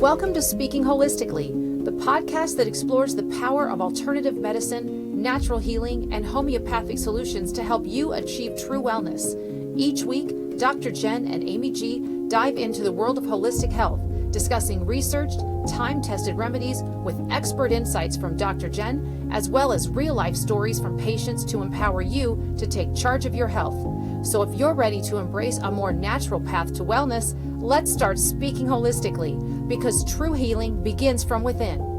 Welcome to Speaking Holistically, the podcast that explores the power of alternative medicine, natural healing, and homeopathic solutions to help you achieve true wellness. Each week, Dr. Jen and Amy G dive into the world of holistic health, discussing researched, time-tested remedies with expert insights from Dr. Jen, as well as real-life stories from patients to empower you to take charge of your health. So if you're ready to embrace a more natural path to wellness, let's start speaking holistically, because true healing begins from within.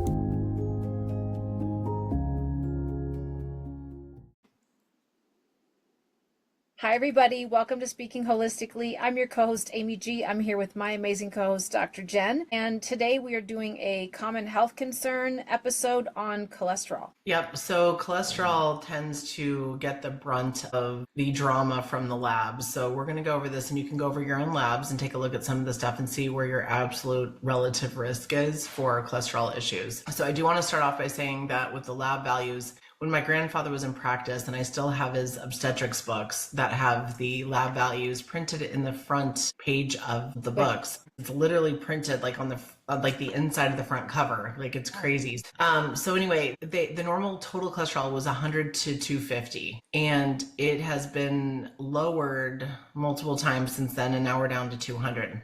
Hi, everybody. Welcome to Speaking Holistically. I'm your co-host, Amy G. I'm here with my amazing co-host, Dr. Jen. And today we are doing a common health concern episode on cholesterol. Yep. So cholesterol tends to get the brunt of the drama from the labs. So we're going to go over this, and you can go over your own labs and take a look at some of the stuff and see where your absolute relative risk is for cholesterol issues. So I do want to start off by saying that with the lab values, when my grandfather was in practice, and I still have his obstetrics books that have the lab values printed in the front page of the books. It's literally printed like on the inside of the front cover. Like, it's crazy. So anyway, the normal total cholesterol was 100 to 250, and it has been lowered multiple times since then, and now we're down to 200.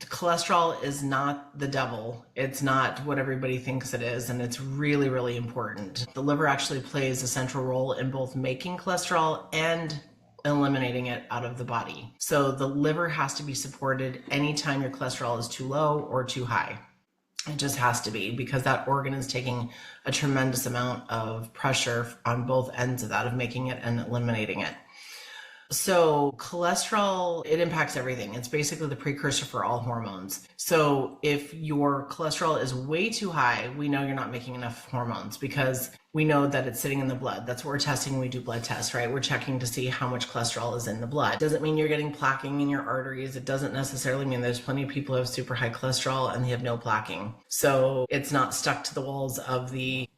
Cholesterol is not the devil. It's not what everybody thinks it is, and it's really, really important. The liver actually plays a central role in both making cholesterol and eliminating it out of the body. So the liver has to be supported anytime your cholesterol is too low or too high. It just has to be, because that organ is taking a tremendous amount of pressure on both ends of that, of making it and eliminating it. So cholesterol, it impacts everything. It's basically the precursor for all hormones. So if your cholesterol is way too high, we know you're not making enough hormones, because we know that it's sitting in the blood. That's what we're testing when we do blood tests, right? We're checking to see how much cholesterol is in the blood. Doesn't mean you're getting plaquing in your arteries. It doesn't necessarily mean. There's plenty of people who have super high cholesterol and they have no plaquing. So it's not stuck to the walls of the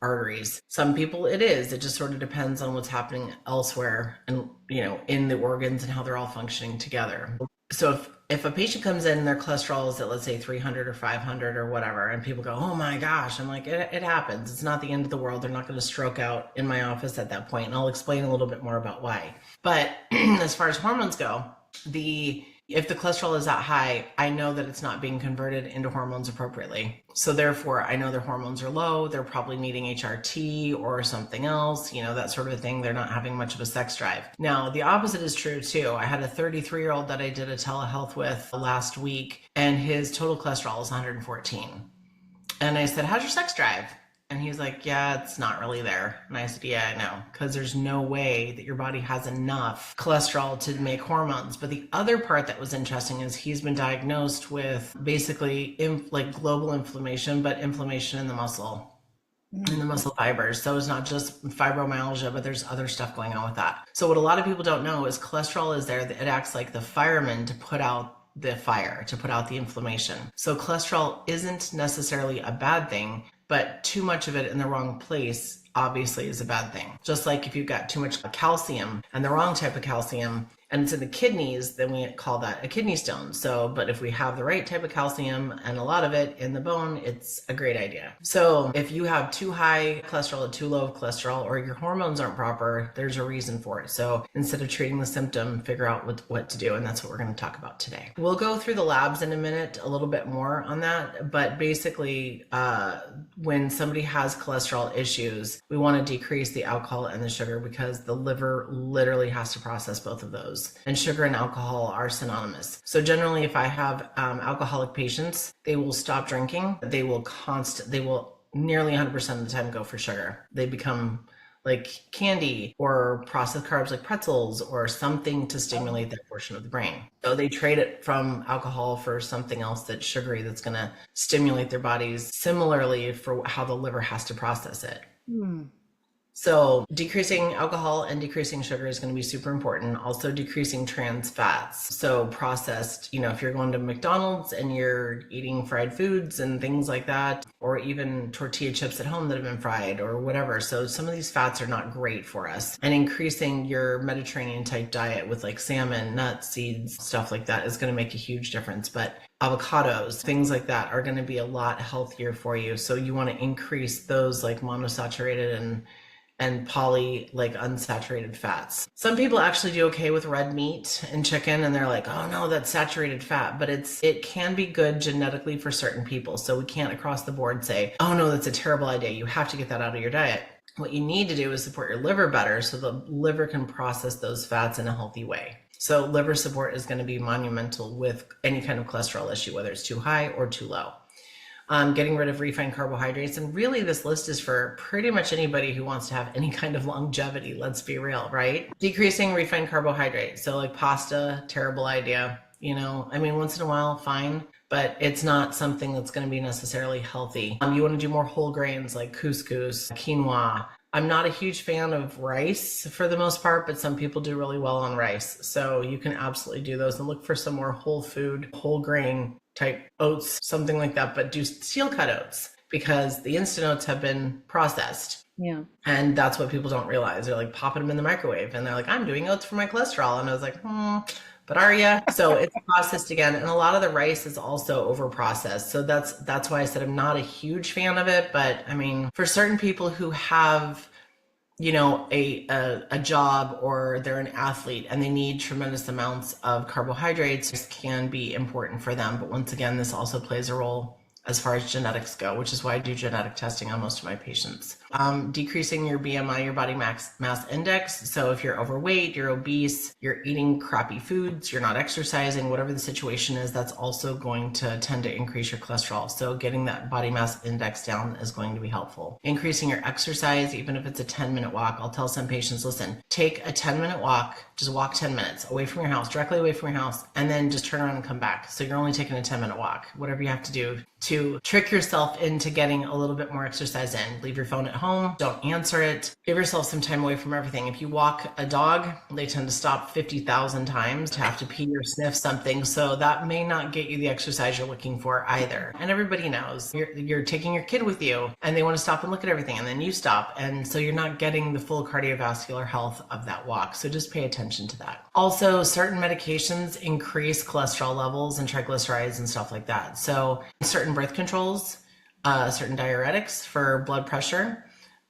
arteries. Some people it is. It just sort of depends on what's happening elsewhere, and in the organs and how they're all functioning together. So if a patient comes in and their cholesterol is at, let's say, 300 or 500 or whatever, and people go, oh my gosh, I'm like, it happens. It's not the end of the world. They're not going to stroke out in my office at that point. And I'll explain a little bit more about why. But as far as hormones go, if the cholesterol is that high, I know that it's not being converted into hormones appropriately. So therefore, I know their hormones are low. They're probably needing HRT or something else, that sort of a thing. They're not having much of a sex drive. Now, the opposite is true too. I had a 33-year-old that I did a telehealth with last week, and his total cholesterol is 114. And I said, how's your sex drive? And he's like, yeah, it's not really there. And I said, yeah, I know, because there's no way that your body has enough cholesterol to make hormones. But the other part that was interesting is he's been diagnosed with basically global inflammation, but inflammation in the muscle, in the muscle fibers. So it's not just fibromyalgia, but there's other stuff going on with that. So what a lot of people don't know is cholesterol is there. It acts like the fireman to put out the fire, to put out the inflammation. So cholesterol isn't necessarily a bad thing, but too much of it in the wrong place obviously is a bad thing. Just like if you've got too much calcium and the wrong type of calcium, and it's in the kidneys, then we call that a kidney stone. So, but if we have the right type of calcium and a lot of it in the bone, it's a great idea. So if you have too high cholesterol or too low cholesterol, or your hormones aren't proper, there's a reason for it. So instead of treating the symptom, figure out what to do. And that's what we're going to talk about today. We'll go through the labs in a minute, a little bit more on that. But basically, when somebody has cholesterol issues, we want to decrease the alcohol and the sugar, because the liver literally has to process both of those. And sugar and alcohol are synonymous. So generally, if I have alcoholic patients, they will stop drinking. They will nearly 100% of the time go for sugar. They become like candy or processed carbs like pretzels or something to stimulate that portion of the brain. So they trade it from alcohol for something else that's sugary, that's going to stimulate their bodies similarly for how the liver has to process it. So decreasing alcohol and decreasing sugar is going to be super important. Also decreasing trans fats. So processed, if you're going to McDonald's and you're eating fried foods and things like that, or even tortilla chips at home that have been fried or whatever. So some of these fats are not great for us. And increasing your Mediterranean type diet with like salmon, nuts, seeds, stuff like that is going to make a huge difference. But avocados, things like that are going to be a lot healthier for you. So you want to increase those like monosaturated and poly like unsaturated fats. Some people actually do okay with red meat and chicken and they're like, oh no, that's saturated fat, but it can be good genetically for certain people. So we can't across the board say, oh no, that's a terrible idea. You have to get that out of your diet. What you need to do is support your liver better so the liver can process those fats in a healthy way. So liver support is going to be monumental with any kind of cholesterol issue, whether it's too high or too low. Getting rid of refined carbohydrates. And really this list is for pretty much anybody who wants to have any kind of longevity. Let's be real, right? Decreasing refined carbohydrates. So like pasta, terrible idea. I mean, once in a while, fine, but it's not something that's going to be necessarily healthy. You want to do more whole grains like couscous, quinoa. I'm not a huge fan of rice for the most part, but some people do really well on rice. So you can absolutely do those and look for some more whole food, whole grain type oats, something like that, but do steel cut oats because the instant oats have been processed. Yeah. And that's what people don't realize. They're like popping them in the microwave and they're like, I'm doing oats for my cholesterol. And I was like, but are you? So it's processed again. And a lot of the rice is also over processed. So that's why I said I'm not a huge fan of it. But I mean, for certain people who have, a job or they're an athlete and they need tremendous amounts of carbohydrates, this can be important for them. But once again, this also plays a role as far as genetics go, which is why I do genetic testing on most of my patients. Decreasing your BMI, your body mass index. So if you're overweight, you're obese, you're eating crappy foods, you're not exercising, whatever the situation is, that's also going to tend to increase your cholesterol. So getting that body mass index down is going to be helpful. Increasing your exercise, even if it's a 10-minute walk. I'll tell some patients, listen, take a 10-minute walk, just walk 10 minutes away from your house, directly away from your house, and then just turn around and come back. So you're only taking a 10-minute walk, whatever you have to do to trick yourself into getting a little bit more exercise in. Leave your phone at home, don't answer it, give yourself some time away from everything. If you walk a dog, they tend to stop 50,000 times to have to pee or sniff something. So that may not get you the exercise you're looking for either. And everybody knows you're taking your kid with you and they want to stop and look at everything and then you stop. And so you're not getting the full cardiovascular health of that walk. So just pay attention to that. Also, certain medications increase cholesterol levels and triglycerides and stuff like that. So certain birth controls, certain diuretics for blood pressure.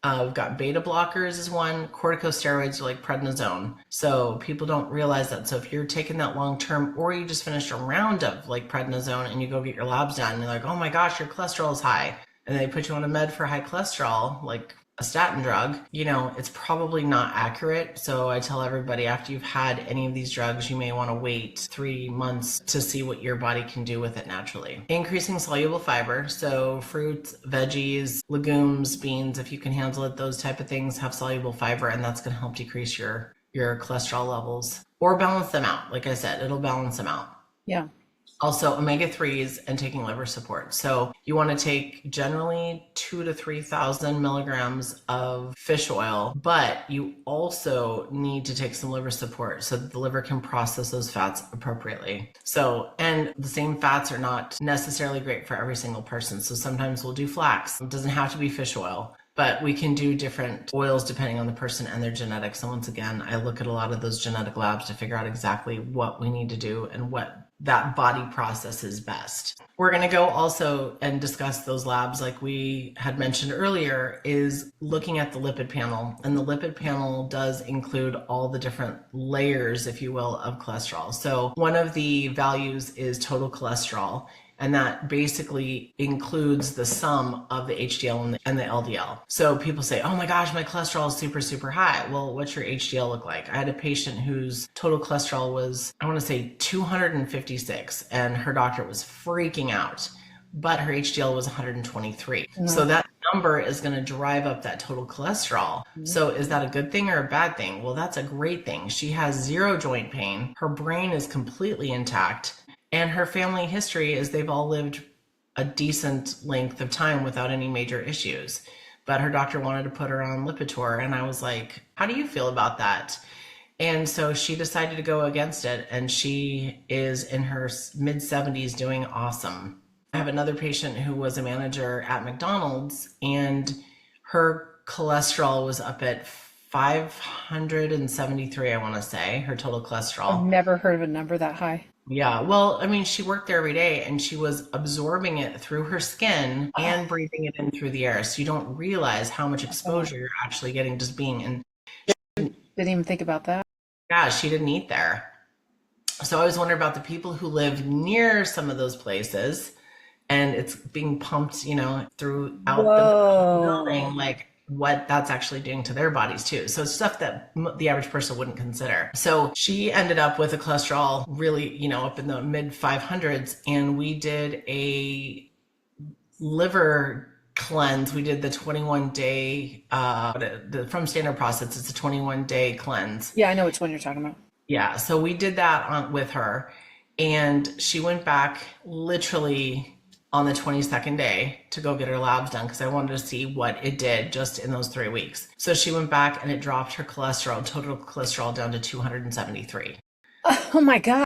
We've got beta blockers is one. Corticosteroids are like prednisone. So people don't realize that. So if you're taking that long term or you just finished a round of like prednisone and you go get your labs done and you're like, oh my gosh, your cholesterol is high. And they put you on a med for high cholesterol, like a statin drug, it's probably not accurate. So I tell everybody after you've had any of these drugs, you may want to wait 3 months to see what your body can do with it naturally. Increasing soluble fiber. So fruits, veggies, legumes, beans, if you can handle it, those type of things have soluble fiber and that's going to help decrease your cholesterol levels or balance them out. Like I said, it'll balance them out. Yeah. Also omega-3s and taking liver support. So you want to take generally 2,000 to 3,000 milligrams of fish oil, but you also need to take some liver support so that the liver can process those fats appropriately. So, and the same fats are not necessarily great for every single person. So sometimes we'll do flax. It doesn't have to be fish oil, but we can do different oils depending on the person and their genetics. And once again, I look at a lot of those genetic labs to figure out exactly what we need to do and what that body processes best. We're going to go also and discuss those labs like we had mentioned earlier is looking at the lipid panel. And the lipid panel does include all the different layers, if you will, of cholesterol. So one of the values is total cholesterol. And that basically includes the sum of the HDL and the LDL. So people say, oh my gosh, my cholesterol is super, super high. Well, what's your HDL look like? I had a patient whose total cholesterol was, I want to say 256, and her doctor was freaking out, but her HDL was 123. Mm-hmm. So that number is going to drive up that total cholesterol. Mm-hmm. So is that a good thing or a bad thing? Well, that's a great thing. She has zero joint pain. Her brain is completely intact. And her family history is they've all lived a decent length of time without any major issues. But her doctor wanted to put her on Lipitor. And I was like, how do you feel about that? And so she decided to go against it. And she is in her mid 70s doing awesome. I have another patient who was a manager at McDonald's and her cholesterol was up at 573, I want to say, her total I've cholesterol. never heard of a number that high. Yeah, well, I mean, she worked there every day and she was absorbing it through her skin Oh, and breathing it in through the air. So you don't realize how much that's a lot. exposure you're actually getting just being in. Didn't even think about that. Yeah, she didn't eat there. So I always wonder about the people who live near some of those places and it's being pumped, throughout the Whoa. building, like what that's actually doing to their bodies too. So it's stuff that the average person wouldn't consider. So she ended up with a cholesterol really, up in the mid 500s, and we did a liver cleanse. We did the 21-day, from Standard Process, it's a 21-day cleanse. Yeah, I know which one you're talking about. Yeah, so we did that with her, and she went back literally on the 22nd day to go get her labs done because I wanted to see what it did just in those 3 weeks. So she went back and it dropped her total cholesterol down to 273. Oh my God.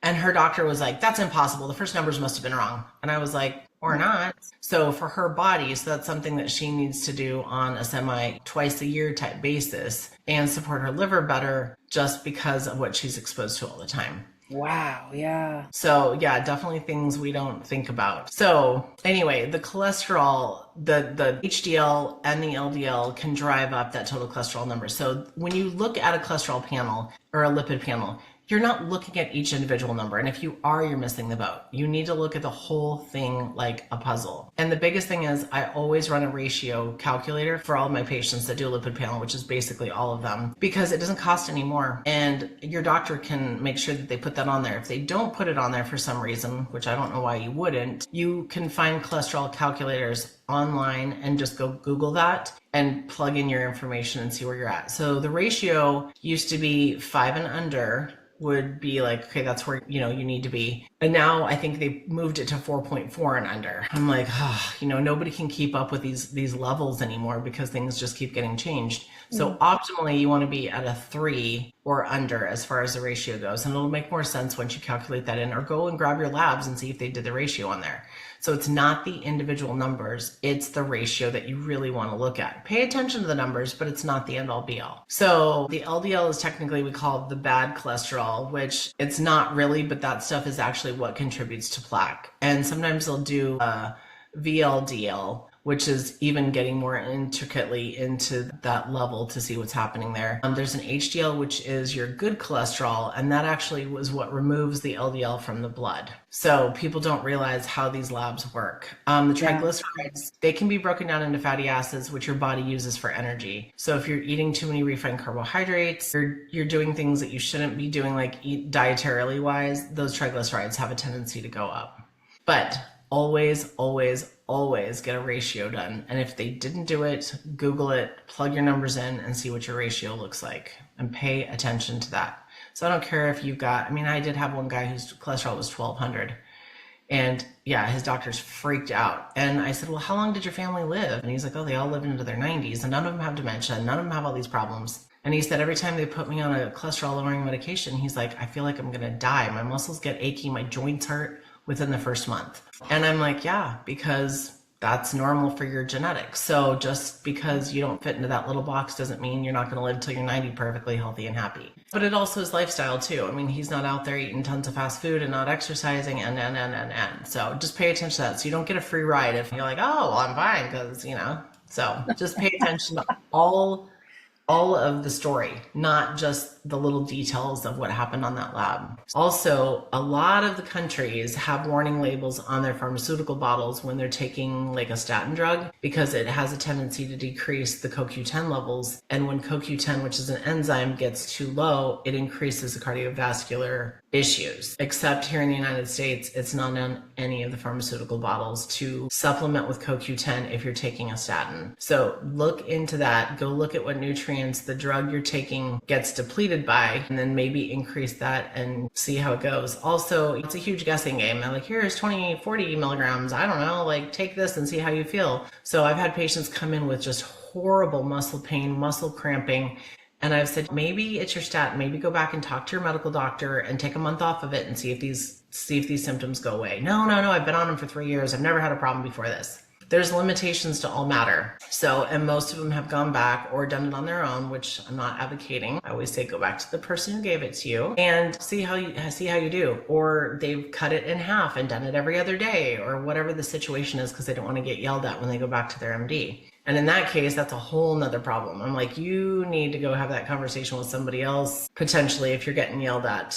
And her doctor was like, that's impossible. The first numbers must have been wrong. And I was like, or not. So for her body, so that's something that she needs to do on a twice a year type basis and support her liver better just because of what she's exposed to all the time. Wow. Yeah. So yeah, definitely things we don't think about. So anyway, the cholesterol, the HDL and the LDL can drive up that total cholesterol number. So when you look at a cholesterol panel or a lipid panel, you're not looking at each individual number. And if you are, you're missing the boat. You need to look at the whole thing like a puzzle. And the biggest thing is I always run a ratio calculator for all of my patients that do a lipid panel, which is basically all of them, because it doesn't cost any more. And your doctor can make sure that they put that on there. If they don't put it on there for some reason, which I don't know why you wouldn't, you can find cholesterol calculators online and just go Google that and plug in your information and see where you're at. So the ratio used to be 5 and under would be like, okay, that's where, you need to be. And now I think they moved it to 4.4 and under. I'm like, nobody can keep up with these levels anymore because things just keep getting changed. So optimally, you want to be at a 3 or under as far as the ratio goes. And it'll make more sense once you calculate that in, or go and grab your labs and see if they did the ratio on there. So it's not the individual numbers, it's the ratio that you really want to look at. Pay attention to the numbers, but it's not the end all be all. So the LDL is technically, we call it the bad cholesterol, which it's not really, but that stuff is actually what contributes to plaque. And sometimes they'll do VLDL, which is even getting more intricately into that level to see what's happening there. There's an HDL, which is your good cholesterol, and that actually was what removes the LDL from the blood. So people don't realize how these labs work. The triglycerides, they can be broken down into fatty acids, which your body uses for energy. So if you're eating too many refined carbohydrates, you're doing things that you shouldn't be doing, like eat dietarily wise, those triglycerides have a tendency to go up. But always, always, always get a ratio done. And if they didn't do it, Google it, plug your numbers in and see what your ratio looks like and pay attention to that. So I don't care if you've got, I did have one guy whose cholesterol was 1200 and yeah, his doctors freaked out. And I said, well, how long did your family live? And he's like, oh, they all live into their 90s and none of them have dementia. None of them have all these problems. And he said, every time they put me on a cholesterol lowering medication, he's like, I feel like I'm going to die. My muscles get achy. My joints hurt within the first month. And I'm like, yeah, because that's normal for your genetics. So just because you don't fit into that little box doesn't mean you're not going to live till you're 90 perfectly healthy and happy. But it also is lifestyle too. He's not out there eating tons of fast food and not exercising and. So just pay attention to that. So you don't get a free ride if you're like, oh, well, I'm fine because, So just pay attention to all of the story, not just the little details of what happened on that lab. Also, a lot of the countries have warning labels on their pharmaceutical bottles when they're taking like a statin drug because it has a tendency to decrease the CoQ10 levels. And when CoQ10, which is an enzyme, gets too low, it increases the cardiovascular issues. Except here in the United States, it's not on any of the pharmaceutical bottles to supplement with CoQ10 if you're taking a statin. So look into that. Go look at what nutrients the drug you're taking gets depleted by, and then maybe increase that and see how it goes. Also, it's a huge guessing game. They're like, here's 20, 40 milligrams. I don't know, like take this and see how you feel. So I've had patients come in with just horrible muscle pain, muscle cramping. And I've said, maybe it's your statin. Maybe go back and talk to your medical doctor and take a month off of it and see if these symptoms go away. No. I've been on them for 3 years. I've never had a problem before this. there's limitations to all matter. So, and most of them have gone back or done it on their own, which I'm not advocating. I always say go back to the person who gave it to you and see how you do. Or they've cut it in half and done it every other day or whatever the situation is because they don't want to get yelled at when they go back to their MD. And in that case, that's a whole nother problem. I'm like, you need to go have that conversation with somebody else, potentially, if you're getting yelled at,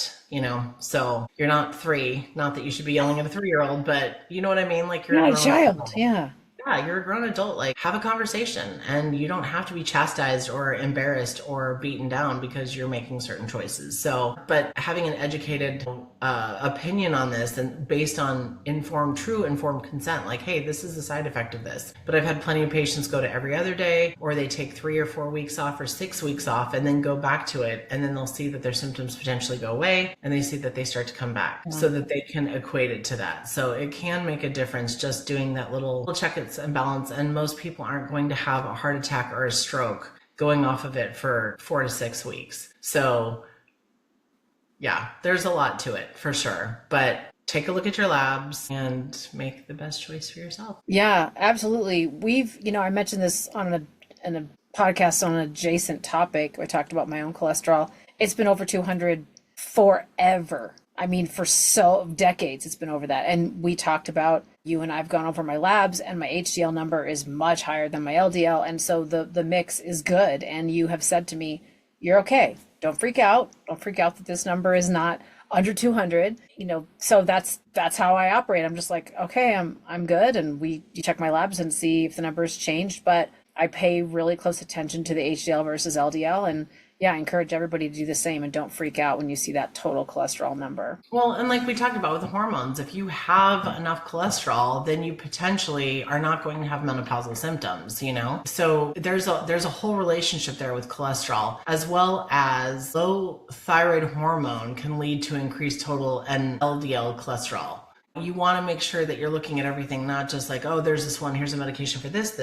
So you're not 3, not that you should be yelling at a 3-year-old, but you know what I mean? Like you're not a child. adult. Yeah. Yeah, you're a grown adult. Like, have a conversation, and you don't have to be chastised or embarrassed or beaten down because you're making certain choices. So, but having an educated opinion on this and based on true informed consent, like, hey, this is the side effect of this. But I've had plenty of patients go to every other day, or they take 3 or 4 weeks off or 6 weeks off and then go back to it. And then they'll see that their symptoms potentially go away and they see that they start to come back so that they can equate it to that. So it can make a difference just doing that little check and balance. And most people aren't going to have a heart attack or a stroke going off of it for 4 to 6 weeks. So yeah, there's a lot to it for sure, but take a look at your labs and make the best choice for yourself. Yeah, absolutely. I mentioned this in a podcast on an adjacent topic. I talked about my own cholesterol. It's been over 200 forever. I mean, for decades, it's been over that. And we talked about, you and I've gone over my labs, and my HDL number is much higher than my LDL. And so the mix is good. And you have said to me, you're okay. Don't freak out. Don't freak out that this number is not under 200. So that's how I operate. I'm just like, okay, I'm good. And you check my labs and see if the number's changed. But I pay really close attention to the HDL versus LDL. And yeah, I encourage everybody to do the same and don't freak out when you see that total cholesterol number. Well, and like we talked about with the hormones, if you have enough cholesterol, then you potentially are not going to have menopausal symptoms, So there's a whole relationship there with cholesterol, as well as low thyroid hormone can lead to increased total and LDL cholesterol. You want to make sure that you're looking at everything, not just like, oh, there's this one, here's a medication for this.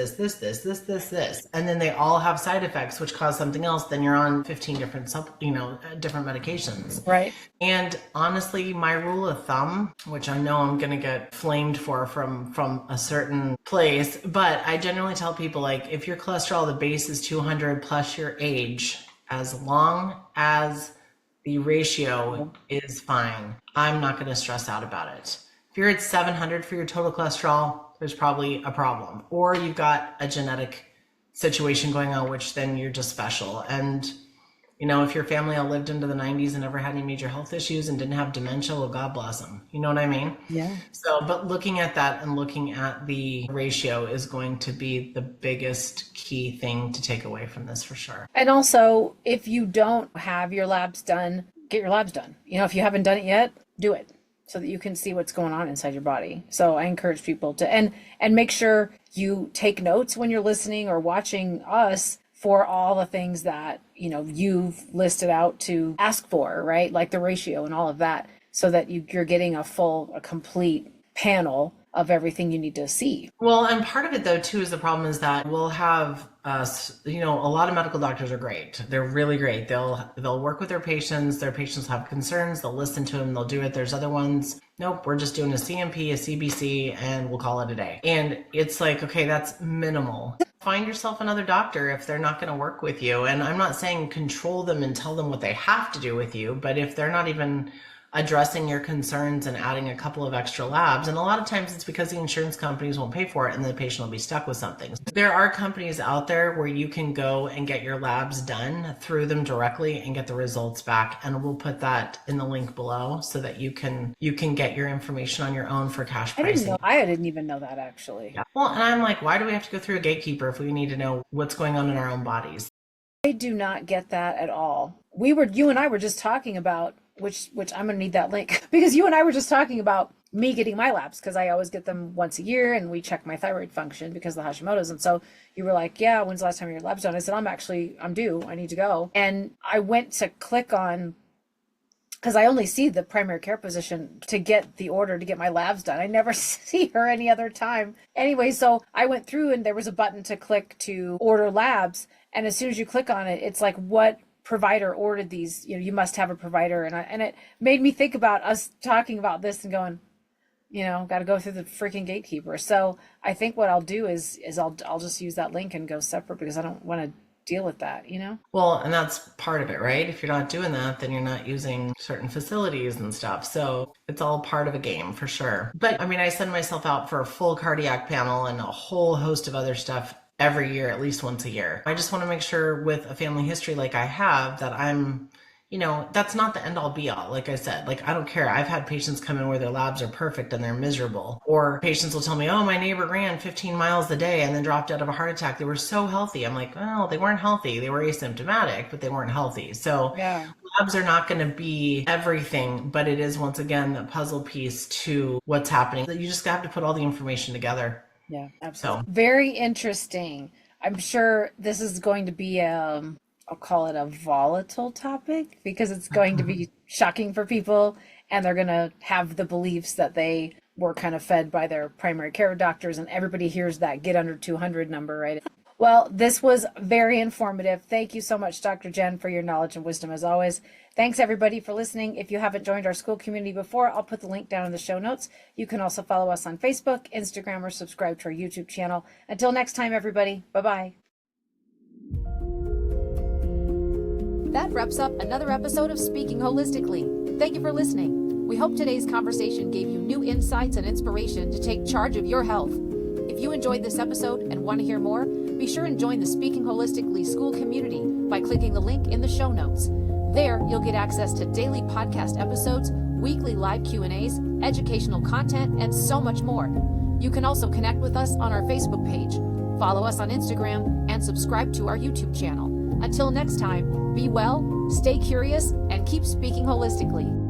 And then they all have side effects, which cause something else. Then you're on 15 different medications. Right. And honestly, my rule of thumb, which I know I'm going to get flamed for from a certain place, but I generally tell people, like, if your cholesterol, the base is 200 plus your age, as long as the ratio is fine, I'm not going to stress out about it. If you're at 700 for your total cholesterol, there's probably a problem. Or you've got a genetic situation going on, which then you're just special. And, if your family all lived into the 90s and never had any major health issues and didn't have dementia, well, God bless them. You know what I mean? Yeah. So, but looking at that and looking at the ratio is going to be the biggest key thing to take away from this for sure. And also, if you don't have your labs done, get your labs done. If you haven't done it yet, do it, so that you can see what's going on inside your body. So I encourage people to, and make sure you take notes when you're listening or watching us for all the things that, you've listed out to ask for, right? Like the ratio and all of that, so that you're getting a complete panel of everything you need to see. Well, and part of it though too is the problem is that we'll have a lot of medical doctors are great. They're really great. They'll work with their patients. Their patients have concerns. They'll listen to them. They'll do it. There's other ones, nope, we're just doing a CMP, a CBC, and we'll call it a day. And it's like, okay, that's minimal. Find yourself another doctor if they're not going to work with you. And I'm not saying control them and tell them what they have to do with you, but if they're not even addressing your concerns and adding a couple of extra labs. And a lot of times it's because the insurance companies won't pay for it and the patient will be stuck with something. There are companies out there where you can go and get your labs done through them directly and get the results back. And we'll put that in the link below so that you can get your information on your own for cash pricing. I didn't even know that, actually. Yeah. Well, and I'm like, why do we have to go through a gatekeeper if we need to know what's going on in our own bodies? I do not get that at all. You and I were just talking about, which I'm going to need that link, because you and I were just talking about me getting my labs, because I always get them once a year and we check my thyroid function because of the Hashimoto's. And so you were like, yeah, when's the last time your lab's done? I said, I'm due. I need to go. And I went to click on, because I only see the primary care physician to get the order to get my labs done. I never see her any other time. Anyway, so I went through and there was a button to click to order labs. And as soon as you click on it, it's like, what provider ordered these? You must have a provider. And it made me think about us talking about this and going, got to go through the freaking gatekeeper. So I think what I'll do is I'll just use that link and go separate because I don't want to deal with that, Well, and that's part of it, right? If you're not doing that, then you're not using certain facilities and stuff. So it's all part of a game for sure. But I mean, I send myself out for a full cardiac panel and a whole host of other stuff every year, at least once a year. I just want to make sure with a family history like I have that I'm, that's not the end all be all. Like I said, I don't care. I've had patients come in where their labs are perfect and they're miserable. Or patients will tell me, oh, my neighbor ran 15 miles a day and then dropped out of a heart attack. They were so healthy. I'm like, well, they weren't healthy. They were asymptomatic, but they weren't healthy. So labs are not going to be everything, but it is, once again, the puzzle piece to what's happening. You just have to put all the information together. Yeah, absolutely. So. Very interesting. I'm sure this is going to be I'll call it a volatile topic because it's going to be shocking for people and they're going to have the beliefs that they were kind of fed by their primary care doctors, and everybody hears that get under 200 number, right? Well, this was very informative. Thank you so much, Dr. Jen, for your knowledge and wisdom as always. Thanks everybody for listening. If you haven't joined our school community before, I'll put the link down in the show notes. You can also follow us on Facebook, Instagram, or subscribe to our YouTube channel. Until next time, everybody. Bye-bye. That wraps up another episode of Speaking Holistically. Thank you for listening. We hope today's conversation gave you new insights and inspiration to take charge of your health. If you enjoyed this episode and want to hear more, be sure and join the Speaking Holistically school community by clicking the link in the show notes. There, you'll get access to daily podcast episodes, weekly live Q&As, educational content, and so much more. You can also connect with us on our Facebook page, follow us on Instagram, and subscribe to our YouTube channel. Until next time, be well, stay curious, and keep speaking holistically.